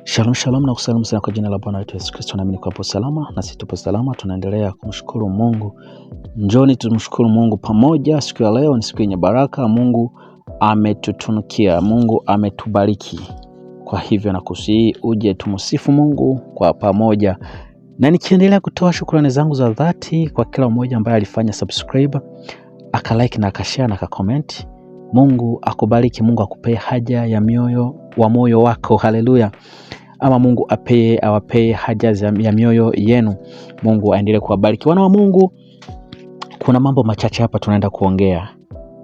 Shalom shalom na kusalimu sana kwa jina la Bwana wetu Yesu Kristo. Naamini kwa hapo salama na sisi tupo salama, tunaendelea kumshukuru Mungu. Njoni tumshukuru Mungu pamoja. Siku ya leo ni siku yenye baraka. Mungu ametutunukia, Mungu ametubariki. Kwa hivyo nakusihi uje tumsifu Mungu kwa pamoja. Na nikiendelea kutoa shukrani zangu za dhati kwa kila mmoja ambaye alifanya subscribe, akalike na akashare na akacomment. Mungu akubariki, Mungu akupee haja ya moyo wako. Haleluya. Ama Mungu awapee haja ya mioyo yenu. Mungu aendelee kuwabariki. Wana wa Mungu, kuna mambo machache hapa tunaenda kuongea.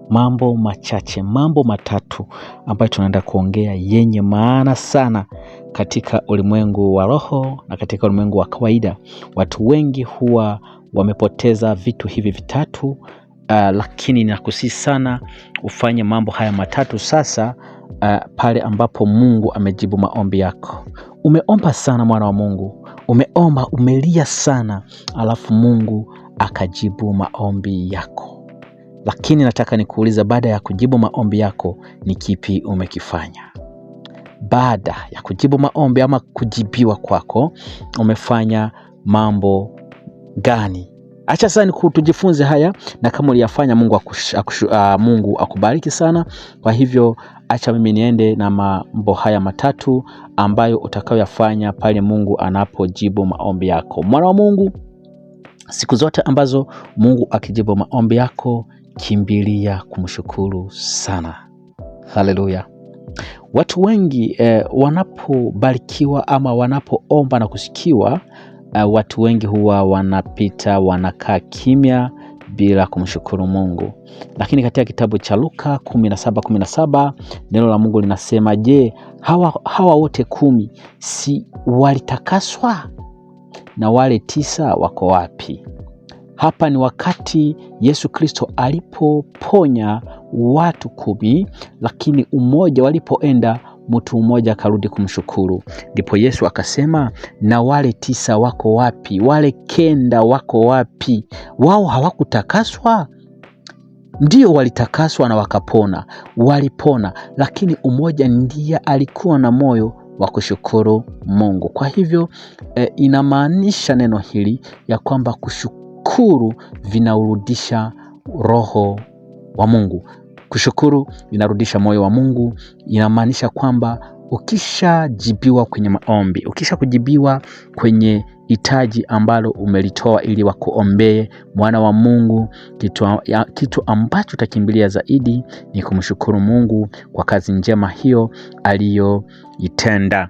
Mambo matatu ambayo tunaenda kuongea yenye maana sana katika ulimwengu wa roho na katika ulimwengu wa kawaida. Watu wengi huwa wamepoteza vitu hivi vitatu, lakini nakusihi sana ufanye mambo haya matatu sasa, pale ambapo Mungu amejibu maombi yako. Umeomba sana mwana wa Mungu, umelia sana, alafu Mungu akajibu maombi yako. Lakini nataka nikuuliza, baada ya kujibu maombi yako ni kipi umekifanya? Baada ya kujibu maombi ama kujibiwa kwako, umefanya mambo gani? Acha sana tujifunze haya, na kama uliyafanya Mungu akubariki sana. Kwa hivyo acha mimi niende na mambo haya matatu ambayo utakayoyafanya pale Mungu anapojibu maombi yako. Mwana wa Mungu, siku zote ambazo Mungu akijibu maombi yako, kimbilia kumshukuru sana. Haleluya. Watu wengi wanapobarikiwa ama wanapoomba na kusikiwa, watu wengi huwa wanakaa kimya bila kumshukuru Mungu. Lakini katika kitabu cha Luka 17:17 neno la Mungu linasema, je, hawa wote 10 si walitakaswa? Na wale 9 wako wapi? Hapa ni wakati Yesu Kristo alipoponya watu 10, lakini walipoenda mtu mmoja akarudi kumshukuru. Ndipo Yesu akasema, na wale 9 wako wapi? Wale 9 wako wapi? Wao hawakutakaswa? Ndio, walitakaswa na walipona, lakini mmoja ndiye alikuwa na moyo wa kushukuru Mungu. Kwa hivyo inamaanisha neno hili ya kwamba kushukuru vinaurudisha roho wa Mungu. Kushukuru inarudisha moyo wa Mungu. Inamaanisha kwamba ukishajibiwa kwenye maombi, ukishakujibiwa kwenye hitaji ambalo umelitoa ili wakuombee, mwana wa Mungu, kitu ambacho utakimbilia zaidi ni kumshukuru Mungu kwa kazi njema hiyo aliyoitenda.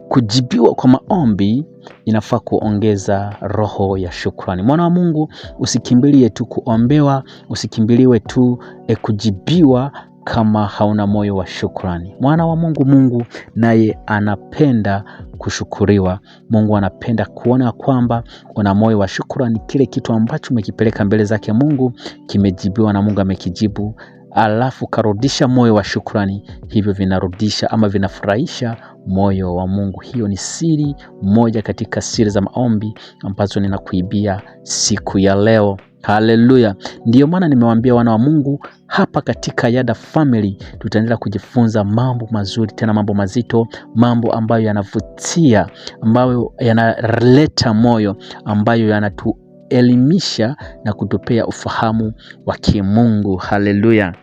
Kujibiwa kwa maombi inafaa kuongeza roho ya shukrani. Mwana wa Mungu, usikimbilie tu kuombewa, usikimbiliwe tu kujibiwa kama hauna moyo wa shukrani. Mwana wa Mungu, Mungu naye anapenda kushukuriwa. Mungu anapenda kuona kwamba una moyo wa shukrani. Kile kitu ambacho umekipeleka mbele zake Mungu kimejibiwa na Mungu amekijibu, alafu karudisha moyo wa shukrani. Hivyo vinarudisha ama vinafurahisha moyo wa Mungu. Hiyo ni siri moja katika siri za maombi ambazo ninakuibia siku ya leo. Haleluya. Ndiyo maana nimewaambia wana wa Mungu, hapa katika Yada Family tutaendelea kujifunza mambo mazuri, tena mambo mazito, mambo ambayo yanavutia, ambayo yanaleta moyo, ambayo yanatuelimisha na kutupea ufahamu wa kimungu. Haleluya.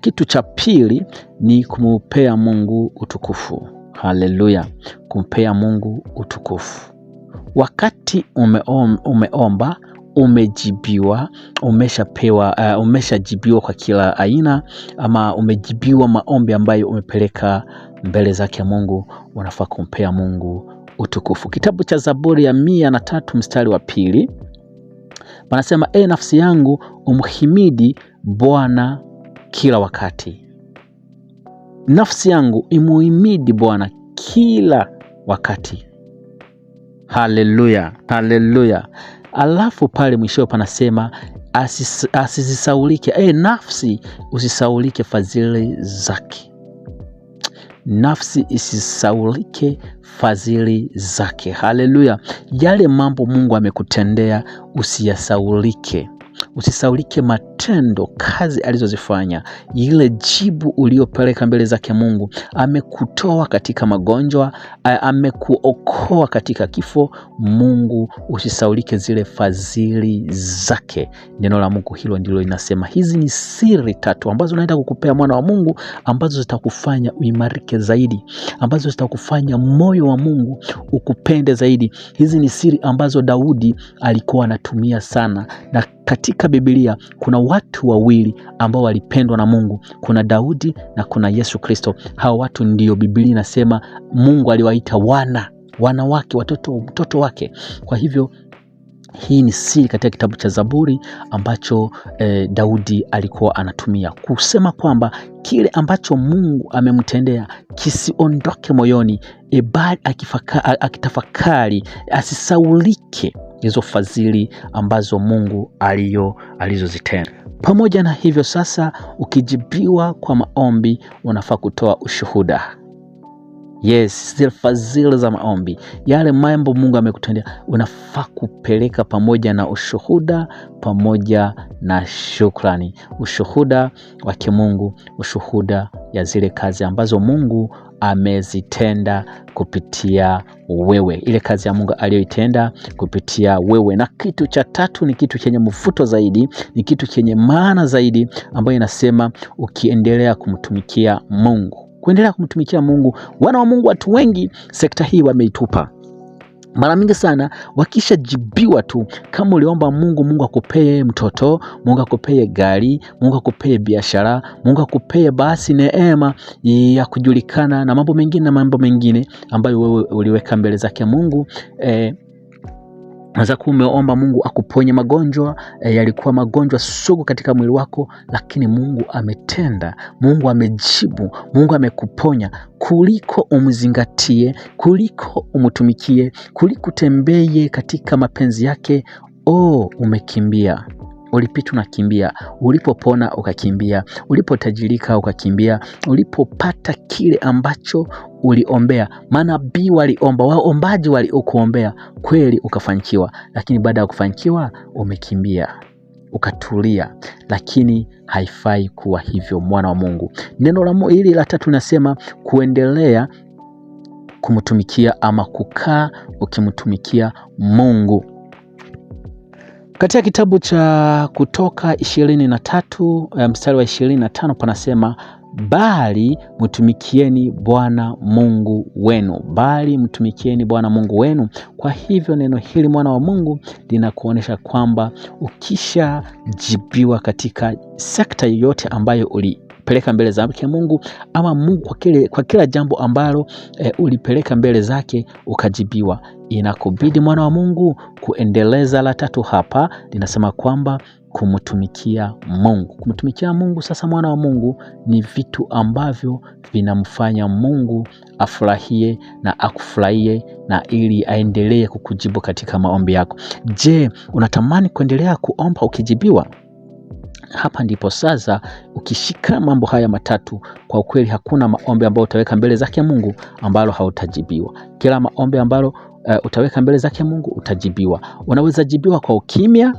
Kitu cha pili ni kumpea Mungu utukufu. Haleluya. Kumpea Mungu utukufu. Wakati umeomba, umejibiwa, umeshajibiwa kwa kila aina, ama umejibiwa maombi ambayo umepeleka mbele zake Mungu, unafaa kumpea Mungu utukufu. Kitabu cha Zaburi ya 103 mstari wa 2 wanasema, nafsi yangu umhimidi Bwana kila wakati. Nafsi yangu imuhimidi Bwana kila wakati. Haleluya, haleluya. Alafu pale mwisho panasema asizisaulike. Nafsi usisaulike fadhili zake. Nafsi isisaulike fadhili zake. Haleluya. Yale mambo Mungu amekutendea usiyasaulike. usisaulike matendo, kazi alizozifanya, ile jibu uliopeleka mbele zake Mungu. Amekutoa katika magonjwa, amekuokoa katika kifo. Mungu, usisaulike zile fadhili zake. Neno la Mungu hilo ndilo linasema. Hizi ni siri 3 ambazo naenda kukupea mwana wa Mungu, ambazo zitakufanya uimarike zaidi, ambazo zitakufanya moyo wa Mungu ukupende zaidi. Hizi ni siri ambazo Daudi alikuwa anatumia sana, na katika Biblia kuna watu wawili ambao walipendwa na Mungu. Kuna Daudi na kuna Yesu Kristo. Hao watu ndio Biblia inasema Mungu aliwaita wana wake, mtoto wake. Kwa hivyo hii ni siri katika kitabu cha Zaburi ambacho Daudi alikuwa anatumia kusema kwamba kile ambacho Mungu amemtendea kisiondoke moyoni, bali akitafakari, asisaulike hizo fadhili ambazo Mungu alizozitenda. Pamoja na hivyo sasa, ukijibiwa kwa maombi, unafaa kutoa ushuhuda. Yes, zile fadhili za maombi, yale mambo Mungu amekutendea, unafaa kupeleka pamoja na ushuhuda, pamoja na shukrani. Ushuhuda wa kimungu, ushuhuda ya zile kazi ambazo Mungu amezitenda kupitia wewe, ile kazi ya Mungu aliyoitenda kupitia wewe. Na kitu cha 3 ni kitu chenye mvuto zaidi, ni kitu chenye maana zaidi, ambayo inasema ukiendelea kumtumikia Mungu. Kuendelea kumtumikia Mungu. Wana wa Mungu, watu wengi sekta hii wameitupa. Mara mingi sana wakishajibiwa tu, kama uliomba Mungu akupee mtoto, Mungu akupee gari, Mungu akupee biashara, Mungu akupee basi neema ya kujulikana na mambo mengine ambayo wewe uliweka mbele zake Mungu. Unaweza kuwa umeomba Mungu akuponye magonjwa, yalikuwa magonjwa sugu katika mwili wako, lakini Mungu ametenda, Mungu amejibu, Mungu amekuponya. Kuliko umzingatie, kuliko umtumikie, kuliko tembeye katika mapenzi yake, umekimbia. Ulipita unakimbia, ulipopona ukakimbia, ulipotajirika ukakimbia, ulipopata kile ambacho uliombea. Manabii waliomba, waombaji waliokuombea, kweli ukafanikiwa, lakini baada ya kufanikiwa umekimbia, ukatulia. Lakini haifai kuwa hivyo, mwana wa Mungu. Neno la hili la 3 linasema kuendelea kumtumikia, ama kukaa ukimtumikia Mungu. Katika kitabu cha Kutoka 23 mstari wa 25 panasema, bali mtumikieni Bwana Mungu wenu. Bali mtumikieni Bwana Mungu wenu. Kwa hivyo neno hili, mwana wa Mungu, linakuonesha kwamba ukishajibiwa katika sekta yoyote ambayo ulipeleka mbele zake Mungu, ama Mungu kwa kila jambo ambalo ulipeleka mbele zake ukajibiwa, inakubidi mwana wa Mungu kuendeleza la 3 hapa. Linasema kwamba kumtumikia Mungu. Kumtumikia Mungu sasa, mwana wa Mungu, ni vitu ambavyo vinamfanya Mungu afurahie na akufurahie, na ili aendelee kukujibu katika maombi yako. Je, unatamani kuendelea kuomba ukijibiwa? Hapa ndipo sasa ukishika mambo haya 3, kwa ukweli hakuna maombi ambayo utaweka mbele zake Mungu ambalo hautajibiwa. Kila maombi ambalo utaweka mbele zake Mungu utajibiwa. Unaweza jibiwa kwa ukimya,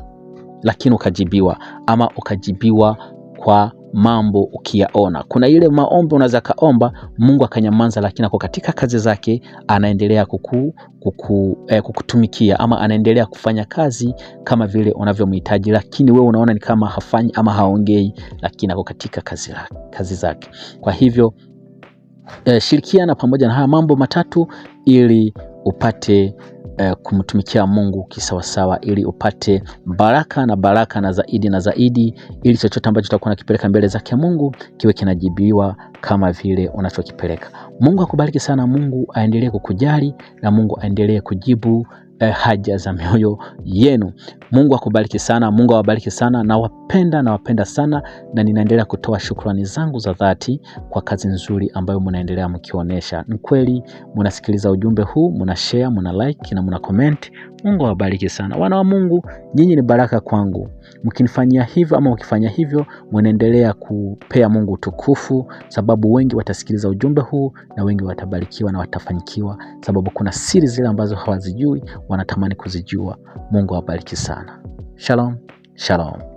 lakini ukajibiwa, ama ukajibiwa kwa mambo ukiyaona. Kuna ile maombi unaweza kaomba Mungu akanyamaza, lakini ako katika kazi zake anaendelea kukutumikia, ama anaendelea kufanya kazi kama vile unavyomhitaji, lakini wewe unaona ni kama hafanyi ama haongei, lakini ako katika kazi zake. Kwa hivyo shirikiana pamoja na haya mambo 3 ili upate kumtumikia Mungu kisawasawa, ili upate baraka na zaidi, ili chochote ambacho utakuwa unakipeleka mbele zake Mungu kiwe kinajibiwa kama vile unachokipeleka. Mungu akubariki sana. Mungu aendelee kukujali, na Mungu aendelee kujibu haja za mioyo yenu. Mungu akubariki sana. Mungu awabariki sana. Nawapenda sana, na ninaendelea kutoa shukrani zangu za dhati kwa kazi nzuri ambayo mnaendelea mkionyesha. Ni kweli mnasikiliza ujumbe huu, mnashare, mna like na mna comment. Mungu awabariki sana. Wana wa Mungu, nyinyi ni baraka kwangu. Mkinifanyia hivyo, ama ukifanya hivyo, mnaendelea kupea Mungu utukufu, sababu wengi watasikiliza ujumbe huu na wengi watabarikiwa na watafanikiwa, sababu kuna siri zile ambazo hawazijui wanatamani kuzijua. Mungu awabariki sana. Shalom, shalom.